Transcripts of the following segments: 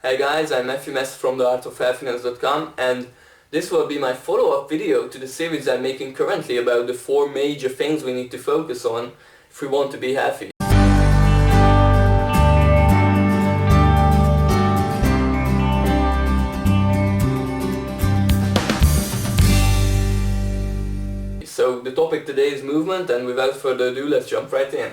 Hey guys, I'm Matthew Mess from theartofhappiness.com, and this will be my follow-up video to the series I'm making currently about the 4 major things we need to focus on if we want to be happy. So the topic today is movement, and without further ado, let's jump right in.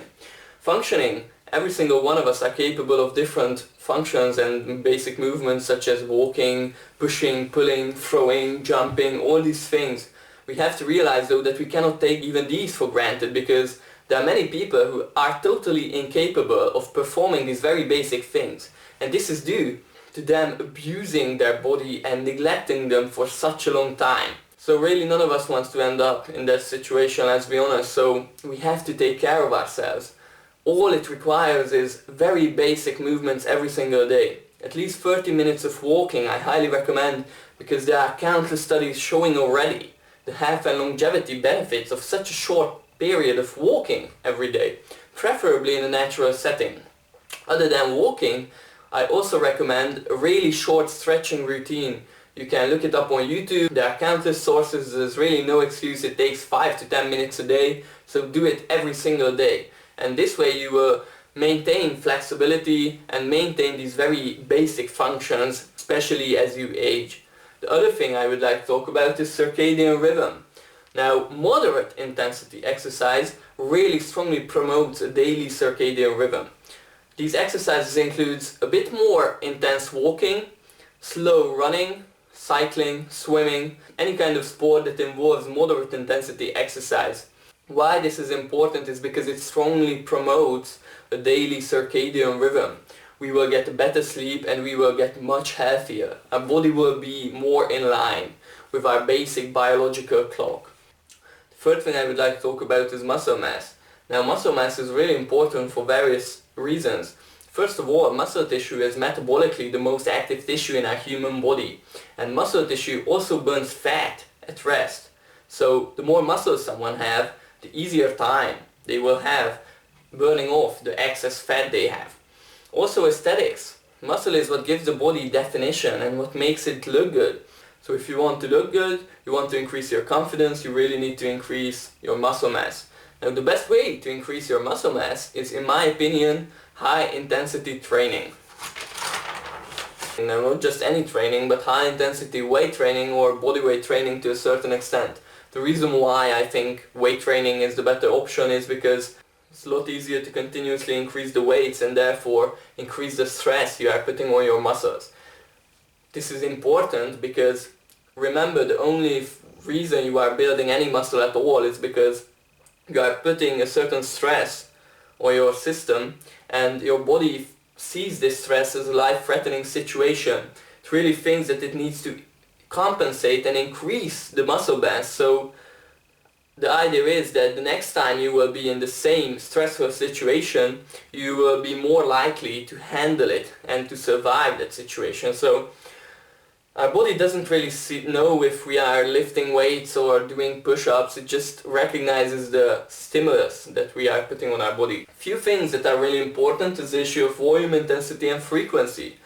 Functioning. Every single one of us are capable of different functions and basic movements such as walking, pushing, pulling, throwing, jumping, all these things. We have to realize though that we cannot take even these for granted, because there are many people who are totally incapable of performing these very basic things. And this is due to them abusing their body and neglecting them for such a long time. So really none of us wants to end up in that situation, let's be honest, so we have to take care of ourselves. All it requires is very basic movements every single day. At least 30 minutes of walking I highly recommend, because there are countless studies showing already the health and longevity benefits of such a short period of walking every day, preferably in a natural setting. Other than walking, I also recommend a really short stretching routine. You can look it up on YouTube, there are countless sources, there's really no excuse, it takes 5 to 10 minutes a day, so do it every single day. And this way you will maintain flexibility and maintain these very basic functions, especially as you age. The other thing I would like to talk about is circadian rhythm. Now, moderate intensity exercise really strongly promotes a daily circadian rhythm. These exercises include a bit more intense walking, slow running, cycling, swimming, any kind of sport that involves moderate intensity exercise. Why this is important is because it strongly promotes a daily circadian rhythm. We will get better sleep and we will get much healthier. Our body will be more in line with our basic biological clock. The third thing I would like to talk about is muscle mass. Now, muscle mass is really important for various reasons. First of all, muscle tissue is metabolically the most active tissue in our human body, and muscle tissue also burns fat at rest. So the more muscles someone have, the easier time they will have burning off the excess fat they have. Also aesthetics. Muscle is what gives the body definition and what makes it look good. So if you want to look good, you want to increase your confidence, you really need to increase your muscle mass. Now the best way to increase your muscle mass is, in my opinion, high intensity training. Now not just any training, but high intensity weight training or body weight training to a certain extent. The reason why I think weight training is the better option is because it's a lot easier to continuously increase the weights and therefore increase the stress you are putting on your muscles. This is important because, remember, the only reason you are building any muscle at all is because you are putting a certain stress on your system, and your body sees this stress as a life-threatening situation. It really thinks that it needs to compensate and increase the muscle mass. So the idea is that the next time you will be in the same stressful situation, you will be more likely to handle it and to survive that situation. So our body doesn't really know if we are lifting weights or doing push-ups. It just recognizes the stimulus that we are putting on our body. A few things that are really important is the issue of volume, intensity and frequency.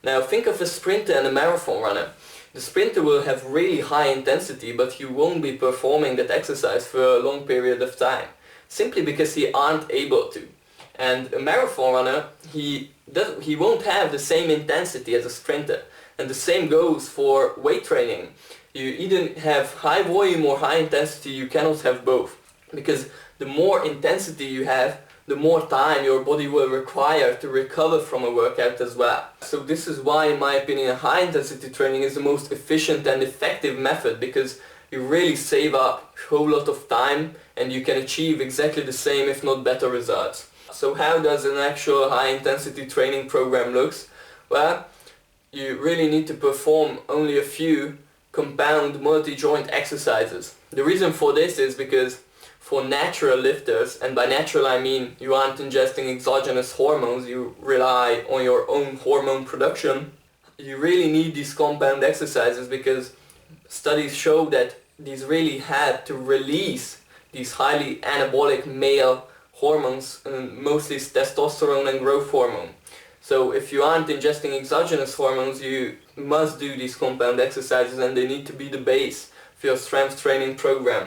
Now think of a sprinter and a marathon runner. The sprinter will have really high intensity, but he won't be performing that exercise for a long period of time, simply because he aren't able to. And a marathon runner, he won't have the same intensity as a sprinter. And the same goes for weight training. You either have high volume or high intensity, you cannot have both. Because the more intensity you have, the more time your body will require to recover from a workout as well. So this is why, in my opinion, high intensity training is the most efficient and effective method, because you really save up a whole lot of time and you can achieve exactly the same, if not better, results. So how does an actual high intensity training program looks? Well, you really need to perform only a few compound multi-joint exercises. The reason for this is because for natural lifters, and by natural I mean you aren't ingesting exogenous hormones, you rely on your own hormone production, you really need these compound exercises because studies show that these really help to release these highly anabolic male hormones, mostly testosterone and growth hormone. So if you aren't ingesting exogenous hormones, you must do these compound exercises, and they need to be the base for your strength training program.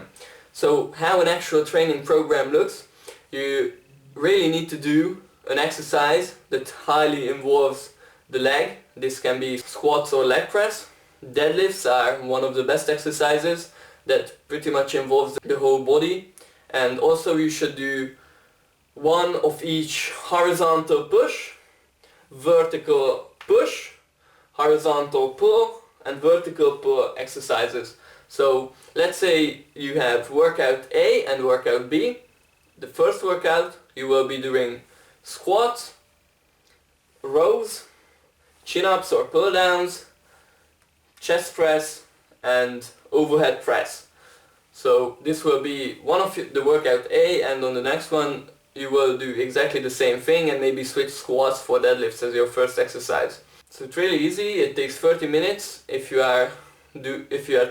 So how an actual training program looks: you really need to do an exercise that highly involves the leg. This can be squats or leg press. Deadlifts are one of the best exercises that pretty much involves the whole body. And also you should do one of each horizontal push, vertical push, horizontal pull, and vertical pull exercises. So let's say you have workout A and workout B. The first workout you will be doing squats, rows, chin-ups or pull-downs, chest press, and overhead press. So this will be one of the workout A, and on the next one you will do exactly the same thing and maybe switch squats for deadlifts as your first exercise. So it's really easy. It takes 30 minutes. If you are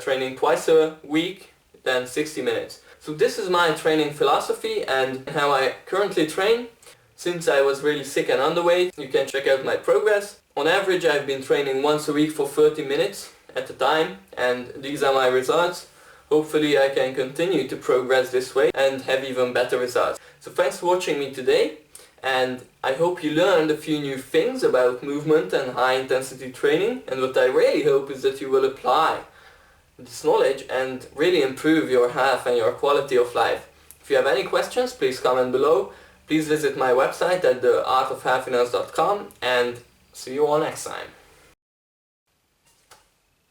training twice a week, then 60 minutes. So this is my training philosophy and how I currently train. Since I was really sick and underweight, you can check out my progress. On average, I've been training once a week for 30 minutes at a time, and these are my results. Hopefully I can continue to progress this way and have even better results. So thanks for watching me today, and I hope you learned a few new things about movement and high intensity training, and what I really hope is that you will apply this knowledge and really improve your health and your quality of life. If you have any questions, please comment below. Please visit my website at theartofhealthiness.com, and see you all next time.